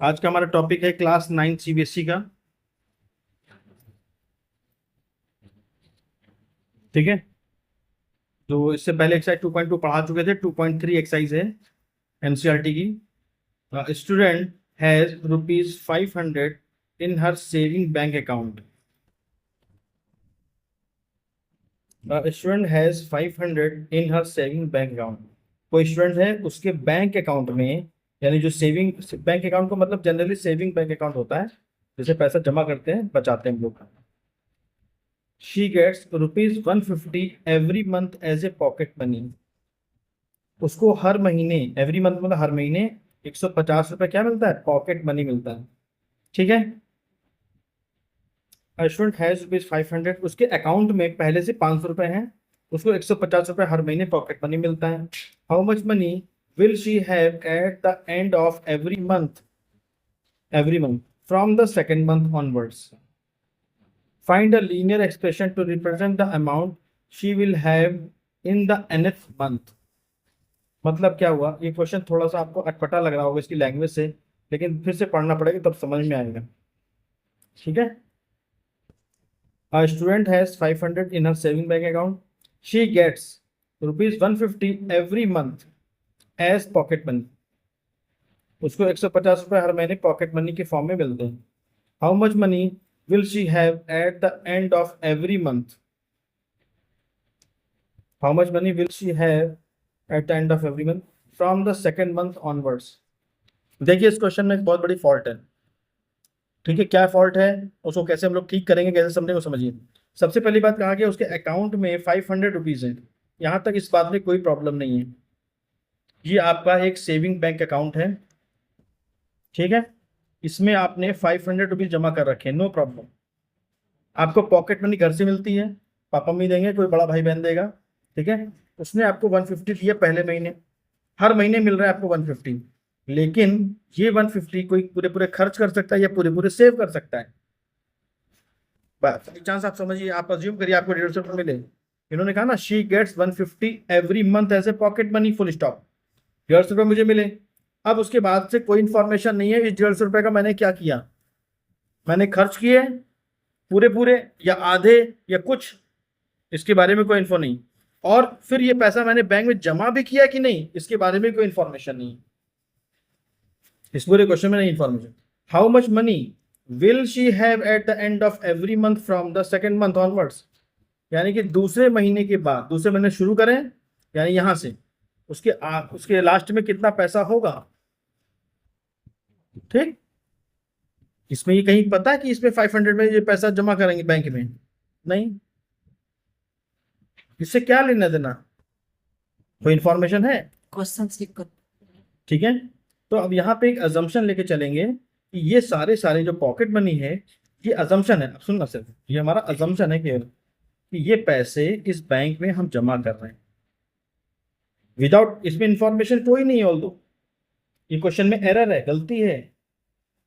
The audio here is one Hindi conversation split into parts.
आज का हमारा टॉपिक है क्लास 9 सीबीएसई का। ठीक है, तो इससे पहले एक्सरसाइज 2.2 पढ़ा चुके थे। 2.3 एक्सरसाइज है एनसीईआरटी की। Student has ₹500 in her saving bank account. Student has 500 in her saving bank account. कोई स्टूडेंट है, उसके बैंक अकाउंट में, यानी जो सेविंग बैंक अकाउंट को मतलब जनरली सेविंग बैंक अकाउंट होता है, जिसे पैसा जमा करते हैं, बचाते हैं हम लोग। She gets ₹150 every month as a pocket money. उसको हर महीने, एवरी मंथ मतलब हर महीने, ₹150 क्या मिलता है? पॉकेट मनी मिलता है। ठीक है। स्टूडेंट हैज ₹500, उसके अकाउंट में पहले से ₹500 हैं, उसको ₹150 हर महीने पॉकेट मनी मिलता है। How much money will she have eight the end of every month from the second month onwards. Find a linear expression to represent the amount she will have in the nth month। मतलब क्या हुआ? ये क्वेश्चन थोड़ा सा आपको अटपटा लग रहा होगा इसकी लैंग्वेज से, लेकिन फिर से पढ़ना पड़ेगा तब समझ में आएगा। ठीक है। A student has 500 in her saving bank account. She gets ₹150 every month as pocket money। उसको ₹150 हर महीने पॉकेट मनी के फॉर्म में मिलते हैं। How much money will she have at the end of every month? How much money will she have at the end of every month from the second month onwards? देखिए, इस क्वेश्चन में एक बहुत बड़ी फॉल्ट है। ठीक है, क्या फॉल्ट है, उसको कैसे हम लोग ठीक करेंगे, कैसे समझेंगे, वो समझिए। सबसे पहली बात कहा गया उसके अकाउंट में ₹500 है। यहां तक इस बात में कोई प्रॉब्लम नहीं है। ये आपका एक सेविंग बैंक अकाउंट है। ठीक है, इसमें आपने ₹500 जमा कर रखे हैं, नो प्रॉब्लम। आपको पॉकेट मनी घर से मिलती है, पापा मम्मी देंगे, कोई बड़ा भाई बहन देगा। ठीक है, उसने आपको 150 दिया पहले महीने, हर महीने मिल रहा है आपको 150। लेकिन ये 150 कोई पूरे पूरे खर्च कर सकता है या पूरे पूरे सेव कर सकता है। बाई चांस आप समझिए, आप अज्यूम करिए आपको ₹150 मिले। इन्होंने कहा ना, she gets 150 every month as a pocket money, full stop. ₹150 मुझे मिले। अब उसके बाद से कोई इंफॉर्मेशन नहीं है इस ₹150 का मैंने क्या किया, मैंने खर्च किए पूरे पूरे या आधे या कुछ, इसके बारे में कोई इन्फो नहीं। और फिर ये पैसा मैंने बैंक में जमा भी किया कि नहीं, इसके बारे में कोई इन्फॉर्मेशन नहीं। इस पूरे क्वेश्चन में नहीं information. How much money will she have eight the end of every month from the second month onwards. यानी कि दूसरे महीने के बाद, दूसरे महीने शुरू करें यानी यहां से उसके लास्ट में कितना पैसा होगा। ठीक, इसमें ये कहीं पता है कि इसमें 500 में ये पैसा जमा करेंगे बैंक में? नहीं। इससे क्या लेना देना, कोई इंफॉर्मेशन है? क्वेश्चन स्लिप कर। ठीक है, तो अब यहाँ पे एक अजम्पशन लेके चलेंगे कि ये सारे सारे जो पॉकेट मनी है, ये अजम्पशन है। अब सुनना, सिर्फ ये हमारा अजम्पशन है कि ये पैसे इस बैंक में हम जमा कर रहे हैं विदाउट, इसमें इंफॉर्मेशन कोई नहीं है। ऑल्दो ये क्वेश्चन में एरर है, गलती है।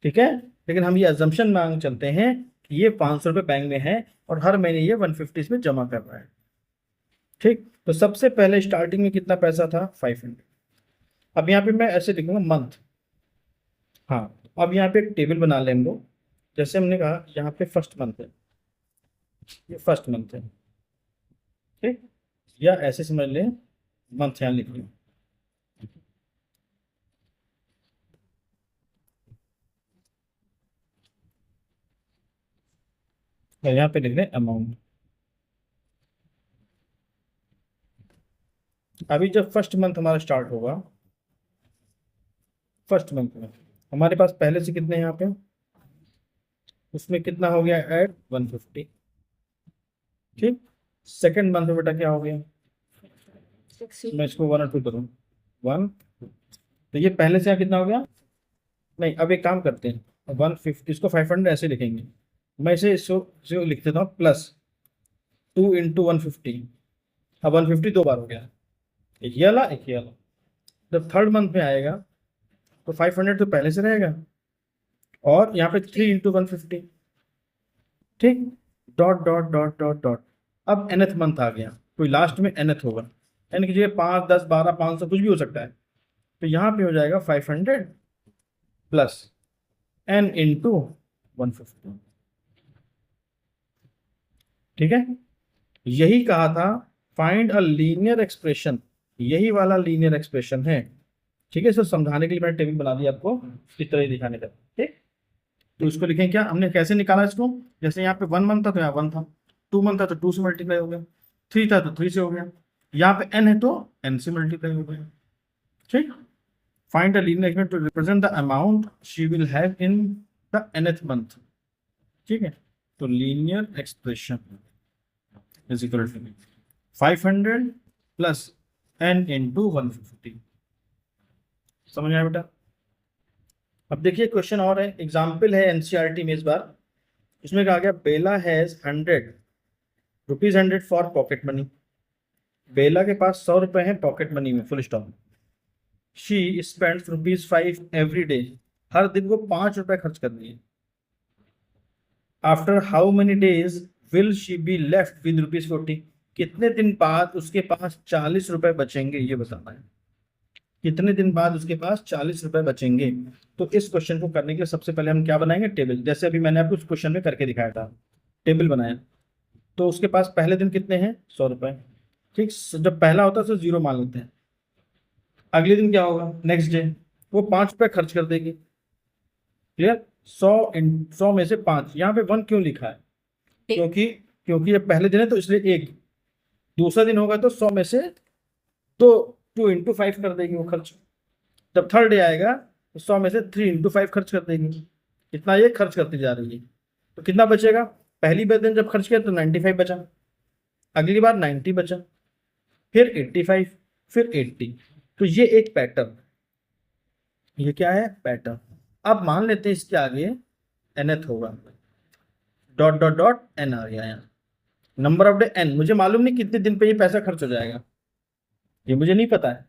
ठीक है, लेकिन हम ये अजम्पशन मांग चलते हैं कि ये ₹500 बैंक में है और हर महीने ये 150 इसमें जमा कर रहा है। ठीक, तो सबसे पहले स्टार्टिंग में कितना पैसा था? 500। अब यहाँ पे मैं ऐसे लिखूंगा मंथ। हाँ, अब यहाँ पे एक टेबल बना लें हम लोग। जैसे हमने कहा यहाँ पे फर्स्ट मंथ है, ये फर्स्ट मंथ है। ठीक, या ऐसे समझ लें, मंथ यहाँ लिख लें। यहाँ पे लिख लें अमाउंट। अभी जब फर्स्ट मंथ हमारा स्टार्ट होगा, फर्स्ट मंथ में हमारे पास पहले से कितने हैं यहाँ पे, उसमें कितना हो गया ऐड? 150। ठीक, सेकेंड मंथ में बेटा क्या हो गया? मैं इसको 1 और 2 करूँ, 1। तो ये पहले से यहाँ कितना हो गया? नहीं, अब एक काम करते हैं, 150 इसको 500 ऐसे लिखेंगे। मैं इसे लिख देता हूँ +2 × 150। अब 150 2 बार हो गया, एक ये वाला एक ये वाला। जब थर्ड मंथ में आएगा तो 500 तो पहले से रहेगा और यहाँ पे 3 × 150। ठीक, dot dot dot dot dot. अब nth मंथ आ गया, कोई लास्ट में nth होगा, यानी कि जो 5, 10, 12, 500 कुछ भी हो सकता है। तो यहाँ पे हो जाएगा 500 प्लस n इंटू 150। ठीक है, यही कहा था फाइंड अ लीनियर एक्सप्रेशन, यही वाला लीनियर एक्सप्रेशन है। ठीक है, इसको समझाने के लिए मैंने टेबल बना दिया आपको इस तरह ही दिखाने का। ठीक, तो इसको लिखें क्या, हमने कैसे निकाला इसको, जैसे यहाँ पे 1 मंथ था तो यहाँ 1 था, 2 मंथ था तो 2 से मल्टीप्लाई हो गया, 3 था तो 3 से हो गया, यहाँ पे n है तो n से मल्टीप्लाई हो गया। ठीक, find the linear expression to represent the amount she will have in the nth month. ठीक है, तो linear expression is equal to 500 plus n into 150। समझ आया बेटा? अब देखिए क्वेश्चन और है, एग्जाम्पल है एनसीईआरटी में इस बार, इसमें कहा गया Bela has 100 for pocket money. Bela के पास 100 रुपए हैं पॉकेट मनी में, full stop. She spends ₹5 every day, हर दिन वो 5 रुपए खर्च कर दिए। After how many days will she be left with ₹40, कितने दिन बाद उसके पास 40 रुपए बचेंगे, ये बताना है। कितने दिन बाद उसके पास 40 रुपए बचेंगे। तो इस क्वेश्चन को करने के लिए सबसे पहले हम क्या बनाएंगे, टेबल। जैसे अभी मैंने आपको उस क्वेश्चन में करके दिखाया था, टेबल बनाया। तो उसके पास पहले दिन कितने हैं, 100 रुपए। ठीक, जब पहला होता है तो 0 मान लेते हैं। अगले दिन क्या होगा, नेक्स्ट डे, वो 5 रुपए खर्च कर देगी। क्लियर, 100 में से 5, यहाँ पे 1 क्यों लिखा है, क्योंकि क्योंकि ये पहले दिन है तो इसलिए 1। दूसरा दिन होगा तो 100 में से तो 2 इंटू 5 कर देगी वो खर्च। जब थर्ड डे आएगा तो 100 में से 3 इंटू 5 खर्च कर देगी। इतना ये खर्च करती जा रही है, तो कितना बचेगा, पहली बार दिन जब खर्च किया तो 95 बचा, अगली बार 90 बचा, फिर 85, फिर 80। तो ये एक पैटर्न, ये क्या है, पैटर्न। अब मान लेते हैं इसके आगे nth होगा, डॉट डॉट डॉट n आ गया यहाँ, नंबर ऑफ डे n। मुझे मालूम नहीं कितने दिन पे ये पैसा खर्च हो जाएगा, ये मुझे नहीं पता है।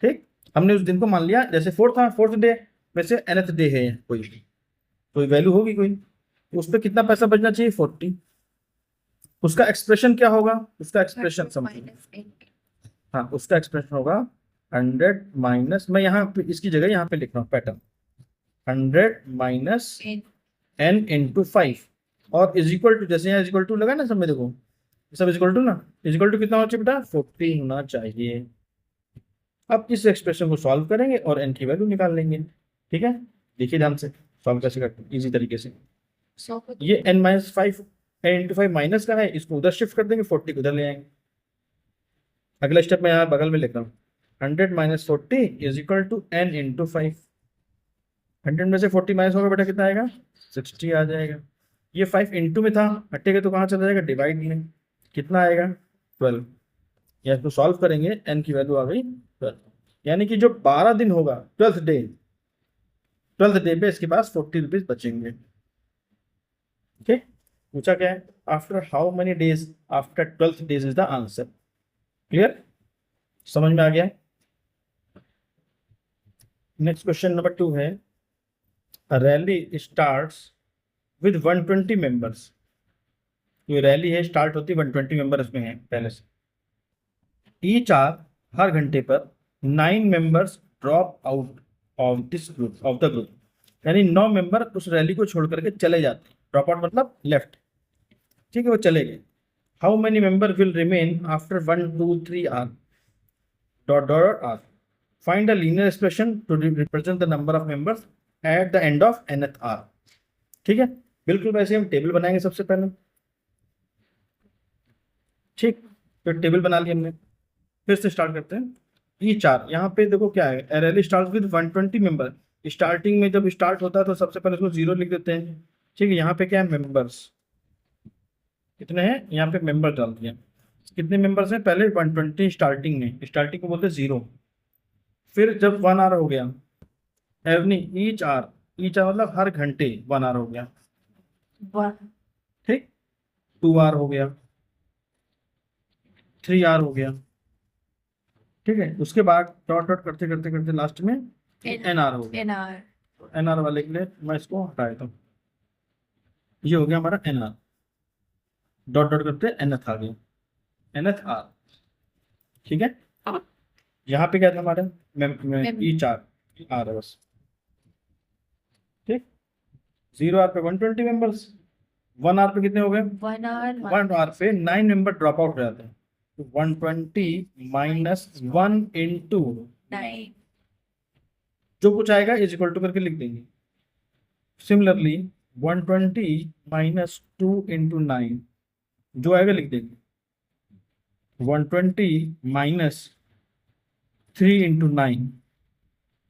ठीक, हमने उस दिन को मान लिया, जैसे 4 था, 4th डे में से nth डे है, कोई वैल्यू होगी कोई, तो उस पर कितना पैसा बचना चाहिए, 40। उसका एक्सप्रेशन क्या होगा, उसका एक्सप्रेशन समझो। हाँ, उसका एक्सप्रेशन होगा 100 माइनस, मैं यहाँ पे इसकी जगह यहाँ पे लिख रहा हूँ पैटर्न, 100 माइनस n इंटू 5 और इज इक्वल टू, जैसे यहाँ इज इक्वल टू लगा ना सब में, देखो सब इज इक्वल टू ना, इज इक्वल टू कितना होना चाहिए बेटा, 40 होना चाहिए। अब इस एक्सप्रेशन को सॉल्व करेंगे और n की वैल्यू निकाल लेंगे। ठीक है, देखिए ध्यान से सॉल्व कैसे करते हैं इजी तरीके से। ये n minus 5, n into 5 minus का है, इसको उधर शिफ्ट कर देंगे, 40 को उधर ले आएंगे। अगला स्टेप मैं यहाँ बगल में लिख रहा हूँ, 100 minus 40 is equal to n into 5। 100 में से 40 माइनस होगा बेटा कितना आएगा, 60 आ जाएगा। ये 5 इंटू में था, हटेगा तो कहाँ चला जाएगा, डिवाइड में, कितना आएगा 12। या इसको सॉल्व करेंगे, n की वैल्यू आ गई 12, यानी कि जो 12 दिन होगा 12th डे पे इसके पास 40 रुपीज बचेंगे। ठीक, पूछा क्या है, after how many days after 12th days is the answer. Clear, समझ में आ गया। नेक्स्ट क्वेश्चन नंबर 2 है, रैली स्टार्ट्स विद 120 मेंबर्स। ये रैली है, स्टार्ट होती है 120 मेंबर इसमें है पहले से। ईच आर, हर घंटे पर 9 members drop out of this group, of the group, यानी 9 मेंबर उस रैली को छोड़ करके चले जाते हैं। ड्रॉप आउट मतलब लेफ्ट, ठीक है, वो चले गए। How many member will remain after 1 2 3 hour, dot dot hour, find the linear expression to represent the number of members at the end of nth hour. ठीक है, बिल्कुल वैसे हम टेबल बनाएंगे सबसे पहले। ठीक, तो टेबल बना लिया हमने, फिर से स्टार्ट करते हैं। ई चार, यहाँ पे देखो क्या है, rally start with 120 member. Starting में जब स्टार्ट होता है तो सबसे पहले उसको 0 लिख देते हैं। ठीक है, यहाँ पे क्या है, मेंबर्स कितने हैं, यहाँ पे मेंबर डाल दिया। कितने मेंबर्स हैं, पहले 120 स्टार्टिंग में, स्टार्टिंग को बोलते हैं 0। फिर जब 1 आवर हो गया, एवनी ईच आवर, ईच आवर मतलब हर घंटे 1 आवर हो गया। ठीक, 2 आवर हो गया, 3 आवर हो गया। ठीक है, उसके बाद डॉट डॉट करते करते करते लास्ट में एन आर हो गया। एन आर वाले के लिए मैं इसको हटा देता हूँ, ये हो गया हमारा एन आर। डॉट डॉट करते एनथ आ गया, एनथ आर। ठीक है, यहाँ पे क्या था हमारा, ई चार आर है बस। ठीक, 0 आवर पे 120 मेंबर्स, 1 आवर पे कितने हो गए? 1 hour 1 आवर पे 9 मेंबर ड्रॉप आउट हो जाते हैं, तो 120 माइनस 1 इंटू 9 जो कुछ आएगा इज इक्वल टू करके लिख देंगे। सिमिलरली 120 माइनस 2 इंटू 9 जो आएगा लिख देंगे, 120 माइनस 3 इंटू 9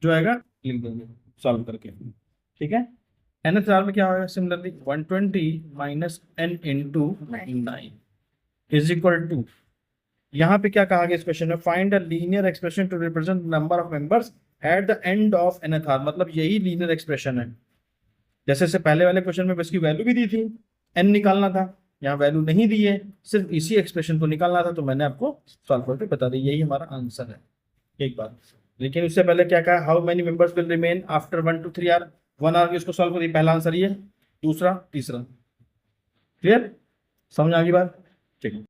जो आएगा लिख देंगे सॉल्व करके, ठीक है। nth आवर में क्या होगा? Similarly 120 minus n into 9 is equal to, यहाँ पे क्या कहा गया इस क्वेश्चन में? Find a linear expression to represent number of members at the end of nth hour, मतलब यही लीनियर एक्सप्रेशन है। जैसे से पहले वाले क्वेश्चन में इसकी वैल्यू भी दी थी, n निकालना था, यहाँ वैल्यू नहीं दी है, सिर्फ इसी एक्सप्रेशन को निकालना था, तो मैंने आपको सॉल्व करके बता दी, यही हमारा आंसर है। एक बात, लेकिन उससे पहले क्या कहा? How many members will remain after 1 to 3 hour, 1 hour इसको सॉल्व करिए, पहला आंसर ये, दूसरा, तीसरा। क्लियर? समझ आ गई बात? ठीक है।